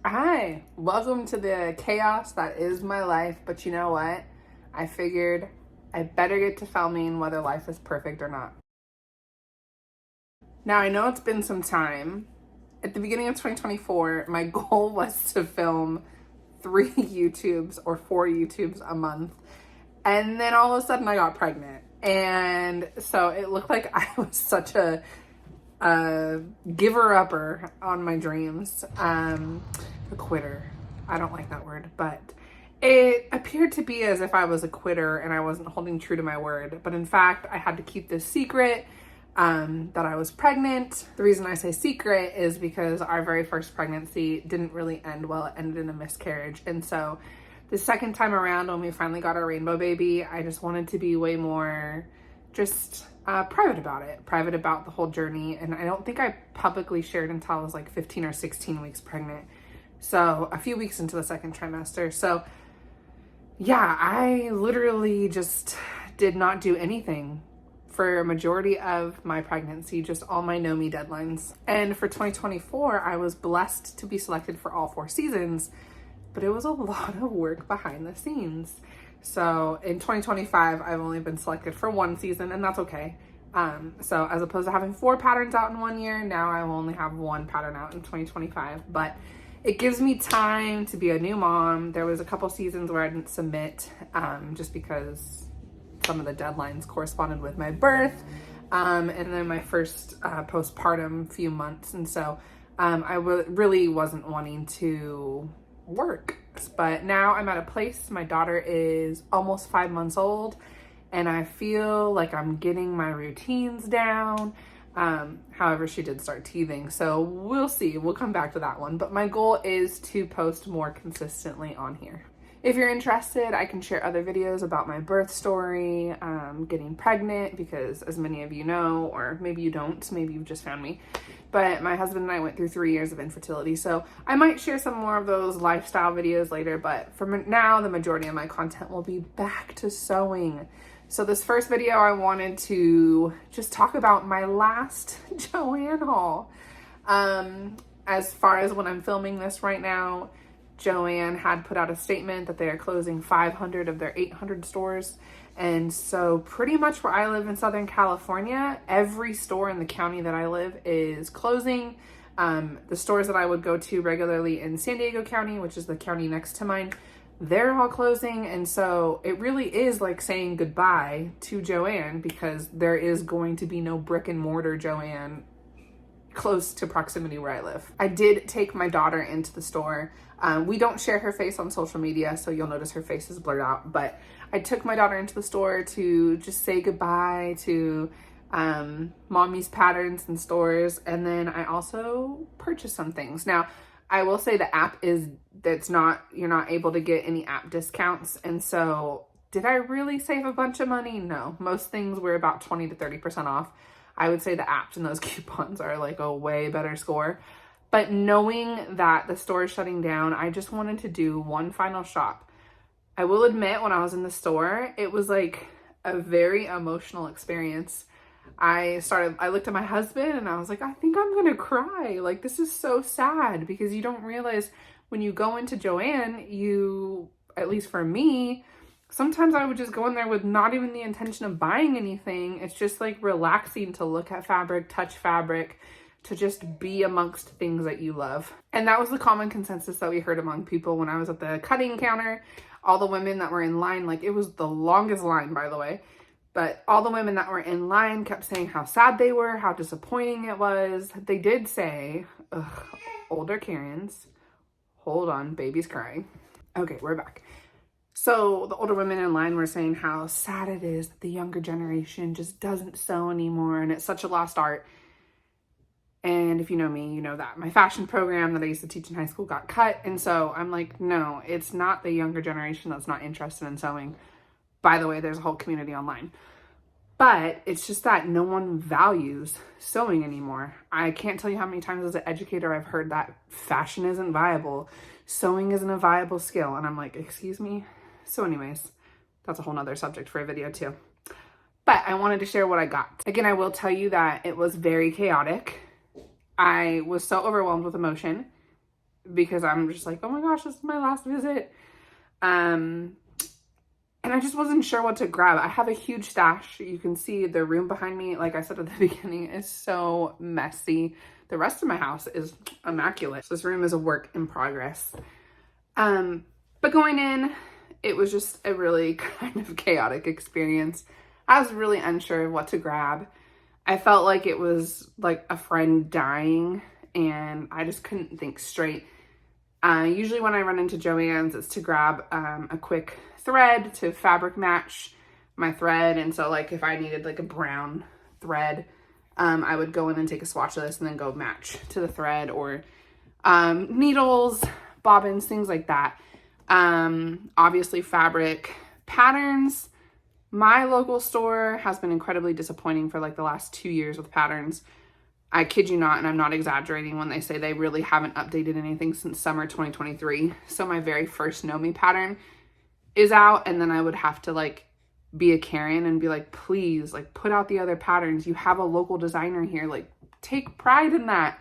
Hi, welcome to the chaos that is my life. But you know what? I figured I better get to filming whether life is perfect or not. Now, I know it's been some time. At the beginning of 2024, my goal was to film 3 YouTubes or 4 YouTubes a month. And then all of a sudden I got pregnant. And so it looked like I was such a giver-upper on my dreams. A quitter. I don't like that word, but it appeared to be as if I was a quitter and I wasn't holding true to my word. But in fact, I had to keep this secret that I was pregnant. The reason I say secret is because our very first pregnancy didn't really end well. It ended in a miscarriage. And so the second time around, when we finally got our rainbow baby, I just wanted to be way more just private about the whole journey. And I don't think I publicly shared until I was like 15 or 16 weeks pregnant. So a few weeks into the second trimester. So yeah, I literally just did not do anything for a majority of my pregnancy, just all my KnowMe deadlines. And for 2024, I was blessed to be selected for all 4 seasons, but it was a lot of work behind the scenes. So in 2025, I've only been selected for 1 season, and that's okay. So as opposed to having 4 patterns out in 1 year, now I will only have 1 pattern out in 2025. But it gives me time to be a new mom. There was a couple seasons where I didn't submit just because some of the deadlines corresponded with my birth and then my first postpartum few months. And so I really wasn't wanting to work. But now I'm at a place, my daughter is almost 5 months old, and I feel like I'm getting my routines down. However, she did start teething, so we'll see. We'll come back to that one. But my goal is to post more consistently on here. If you're interested, I can share other videos about my birth story, getting pregnant, because as many of you know, or maybe you don't, maybe you've just found me, but my husband and I went through 3 years of infertility. So I might share some more of those lifestyle videos later, but for now, the majority of my content will be back to sewing. So this first video, I wanted to just talk about my last JoAnn haul. As far as when I'm filming this right now, JoAnn had put out a statement that they are closing 500 of their 800 stores. And so pretty much where I live in Southern California, every store in the county that I live is closing. The stores that I would go to regularly in San Diego County, which is the county next to mine, they're all closing. And so it really is like saying goodbye to JoAnn, because there is going to be no brick and mortar JoAnn close to proximity where I live. I did take my daughter into the store. We don't share her face on social media, so you'll notice her face is blurred out, but I took my daughter into the store to just say goodbye to mommy's patterns and stores, and then I also purchased some things. Now, I will say the app you're not able to get any app discounts, and so did I really save a bunch of money? No, most things were about 20 to 30% off. I would say the apps and those coupons are like a way better score. But knowing that the store is shutting down, I just wanted to do one final shop. I will admit, when I was in the store, it was like a very emotional experience. I looked at my husband and I was like, I think I'm gonna cry. Like, this is so sad, because you don't realize when you go into JoAnn, at least for me, sometimes I would just go in there with not even the intention of buying anything. It's just like relaxing to look at fabric, touch fabric, to just be amongst things that you love. And that was the common consensus that we heard among people when I was at the cutting counter. All the women that were in line, like, it was the longest line, by the way, but all the women that were in line kept saying how sad they were, how disappointing it was. They did say, ugh, older Karens, hold on, baby's crying. Okay, we're back. So the older women in line were saying how sad it is that the younger generation just doesn't sew anymore, and it's such a lost art. And if you know me, you know that my fashion program that I used to teach in high school got cut. And so I'm like, no, it's not the younger generation that's not interested in sewing. By the way, there's a whole community online. But it's just that no one values sewing anymore. I can't tell you how many times as an educator I've heard that fashion isn't viable. Sewing isn't a viable skill. And I'm like, excuse me? So anyways, that's a whole nother subject for a video too. But I wanted to share what I got. Again, I will tell you that it was very chaotic. I was so overwhelmed with emotion. because I'm just like, oh my gosh, this is my last visit. And I just wasn't sure what to grab. I have a huge stash. You can see the room behind me, like I said at the beginning, is so messy. The rest of my house is immaculate. So this room is a work in progress. But going in, it was just a really kind of chaotic experience. I was really unsure of what to grab. I felt like it was like a friend dying and I just couldn't think straight. Usually when I run into JoAnn's, it's to grab a quick thread to fabric match my thread. And so like if I needed like a brown thread, I would go in and take a swatch of this and then go match to the thread, or needles, bobbins, things like that. Obviously fabric patterns. My local store has been incredibly disappointing for like the last 2 years with patterns. I kid you not, and I'm not exaggerating when they say they really haven't updated anything since summer 2023. So my very first KnowMe pattern is out, and then I would have to like be a Karen and be like, please, like put out the other patterns. You have a local designer here. Like take pride in that.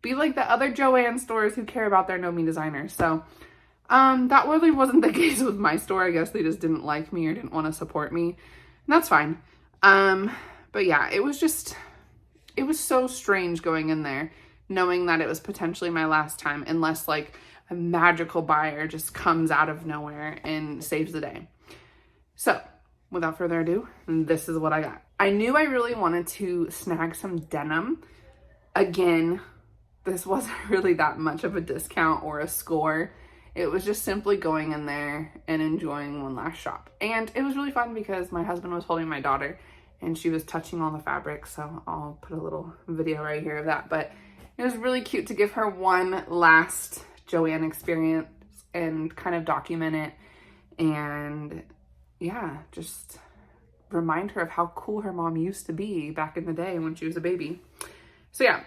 Be like the other JoAnn stores who care about their KnowMe designers. So that really wasn't the case with my store. I guess they just didn't like me or didn't want to support me. And that's fine. But yeah, it was so strange going in there, knowing that it was potentially my last time, unless like a magical buyer just comes out of nowhere and saves the day. So without further ado, this is what I got. I knew I really wanted to snag some denim. Again, this wasn't really that much of a discount or a score. It was just simply going in there and enjoying one last shop. And it was really fun because my husband was holding my daughter and she was touching all the fabric. So I'll put a little video right here of that. But it was really cute to give her one last JoAnn experience and kind of document it. And yeah, just remind her of how cool her mom used to be back in the day when she was a baby. So yeah,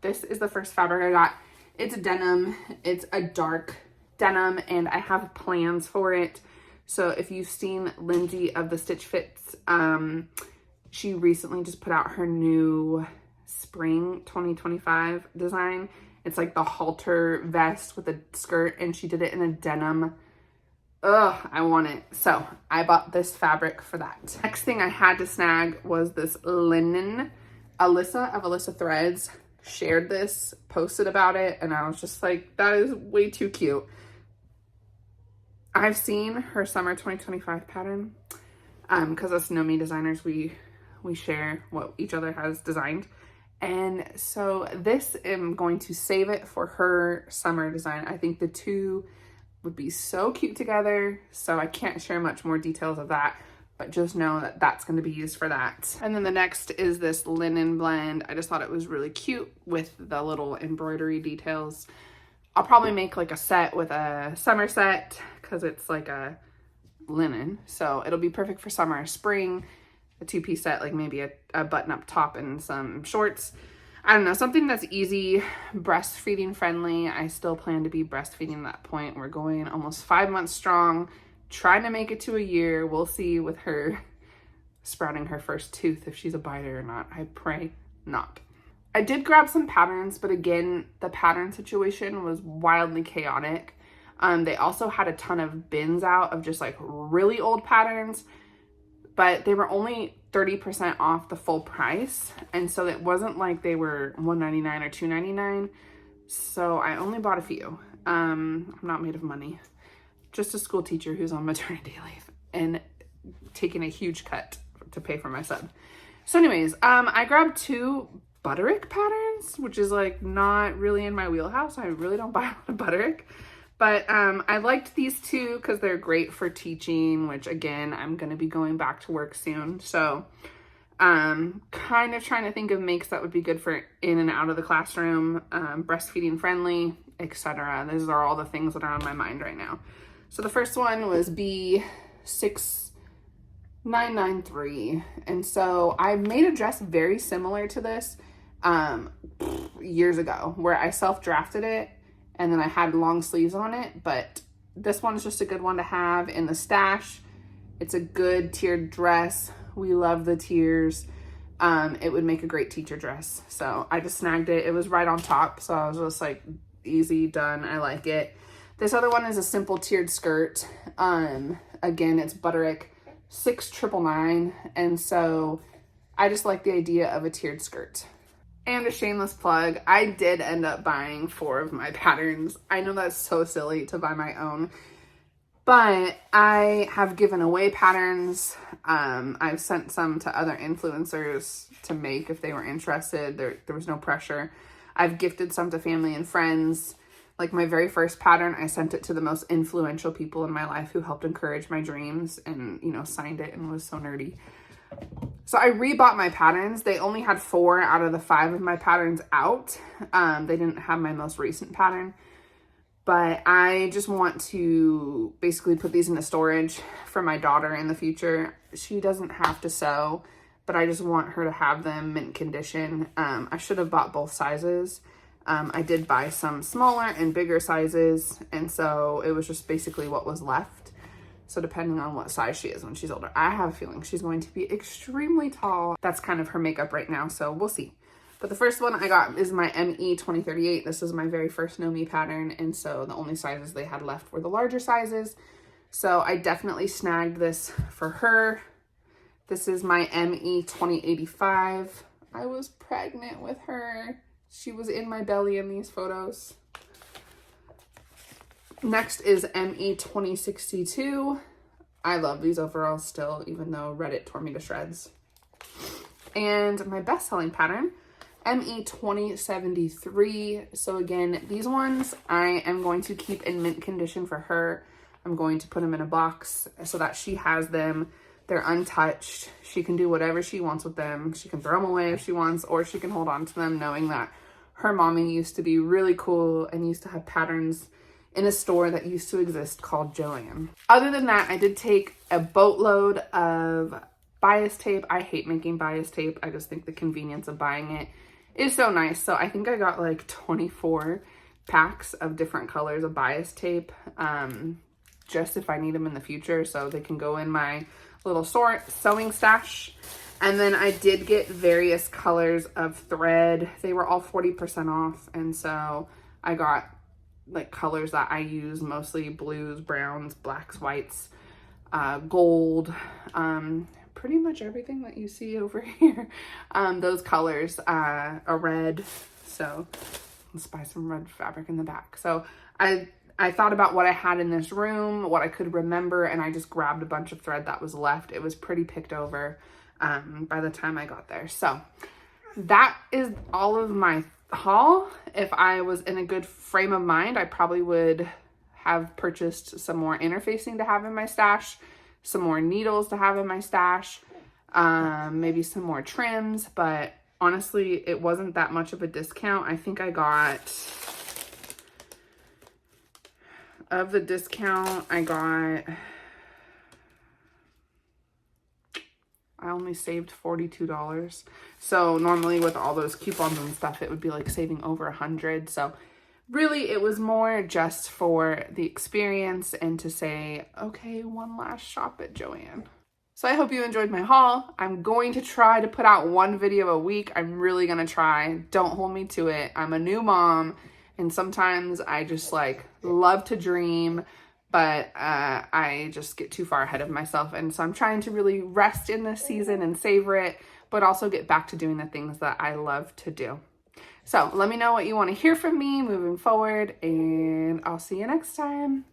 this is the first fabric I got. It's a denim. It's a dark denim, and I have plans for it. So if you've seen Lindsay of the Stitch Fits, she recently just put out her new spring 2025 design. It's like the halter vest with a skirt, and she did it in a denim. Ugh, I want it. So I bought this fabric for that. Next thing I had to snag was this linen. Alyssa of Alyssa Threads shared this, posted about it, and I was just like, that is way too cute. I've seen her summer 2025 pattern because us KnowMe designers, we share what each other has designed. And so this, I'm going to save it for her summer design. I think the two would be so cute together. So I can't share much more details of that, but just know that that's going to be used for that. And then the next is this linen blend. I just thought it was really cute with the little embroidery details. I'll probably make like a set with a summer set because it's like a linen. So it'll be perfect for summer or spring. A two-piece set, like maybe a button-up top and some shorts. I don't know, something that's easy, breastfeeding friendly. I still plan to be breastfeeding at that point. We're going almost 5 months strong, trying to make it to a year. We'll see with her sprouting her first tooth if she's a biter or not. I pray not. I did grab some patterns, but again, the pattern situation was wildly chaotic. They also had a ton of bins out of just like really old patterns, but they were only 30% off the full price. And so it wasn't like they were $1.99 or $2.99. So I only bought a few. I'm not made of money. Just a school teacher who's on maternity leave and taking a huge cut to pay for my sub. So anyways, I grabbed 2 butterick patterns, which is like not really in my wheelhouse. I really don't buy a lot of butterick. But I liked these 2 because they're great for teaching, which again, I'm going to be going back to work soon. So kind of trying to think of makes that would be good for in and out of the classroom, breastfeeding friendly, etc. These are all the things that are on my mind right now. So the first one was B6993. And so I made a dress very similar to this years ago where I self-drafted it. And then I had long sleeves on it, but this one is just a good one to have in the stash. It's a good tiered dress. We love the tiers. It would make a great teacher dress. So I just snagged it. It was right on top. So I was just like, easy, done. I like it. This other one is a simple tiered skirt. Again, it's Butterick 6999, and so I just like the idea of a tiered skirt. And a shameless plug, I did end up buying 4 of my patterns. I know that's so silly to buy my own, but I have given away patterns. I've sent some to other influencers to make if they were interested. There was no pressure. I've gifted some to family and friends. Like my very first pattern, I sent it to the most influential people in my life who helped encourage my dreams and, you know, signed it and was so nerdy. So I rebought my patterns. They only had 4 out of the 5 of my patterns out. They didn't have my most recent pattern. But I just want to basically put these into storage for my daughter in the future. She doesn't have to sew, but I just want her to have them mint condition. I should have bought both sizes. I did buy some smaller and bigger sizes, and so it was just basically what was left. So depending on what size she is when she's older, I have a feeling she's going to be extremely tall. That's kind of her makeup right now, so we'll see. But the first one I got is my ME 2038. This is my very first KnowMe pattern, and so the only sizes they had left were the larger sizes. So I definitely snagged this for her. This is my ME 2085. I was pregnant with her. She was in my belly in these photos. Next is ME 2062. I love these overalls still, even though Reddit tore me to shreds. And my best-selling pattern, ME 2073. So again, these ones I am going to keep in mint condition for her. I'm going to put them in a box so that she has them. They're untouched. She can do whatever she wants with them. She can throw them away if she wants, or she can hold on to them knowing that her mommy used to be really cool and used to have patterns in a store that used to exist called JoAnn. Other than that, I did take a boatload of bias tape. I hate making bias tape. I just think the convenience of buying it is so nice. So I think I got like 24 packs of different colors of bias tape, just if I need them in the future, so they can go in my little sewing stash. And then I did get various colors of thread. They were all 40% off, and so I got like colors that I use, mostly blues, browns, blacks, whites, gold, pretty much everything that you see over here. Those colors, a red, so let's buy some red fabric in the back. So I thought about what I had in this room, what I could remember, and I just grabbed a bunch of thread that was left. It was pretty picked over by the time I got there. So that is all of my haul. If I was in a good frame of mind, I probably would have purchased some more interfacing to have in my stash, some more needles to have in my stash, maybe some more trims, but honestly, it wasn't that much of a discount. I think I got, of the discount, I only saved $42. So normally with all those coupons and stuff, it would be like saving over $100. So really it was more just for the experience and to say, okay, one last shop at JoAnn. So I hope you enjoyed my haul. I'm going to try to put out 1 video a week. I'm really gonna try. Don't hold me to it. I'm a new mom, and sometimes I just like love to dream, but I just get too far ahead of myself. And so I'm trying to really rest in this season and savor it, but also get back to doing the things that I love to do. So let me know what you want to hear from me moving forward, and I'll see you next time.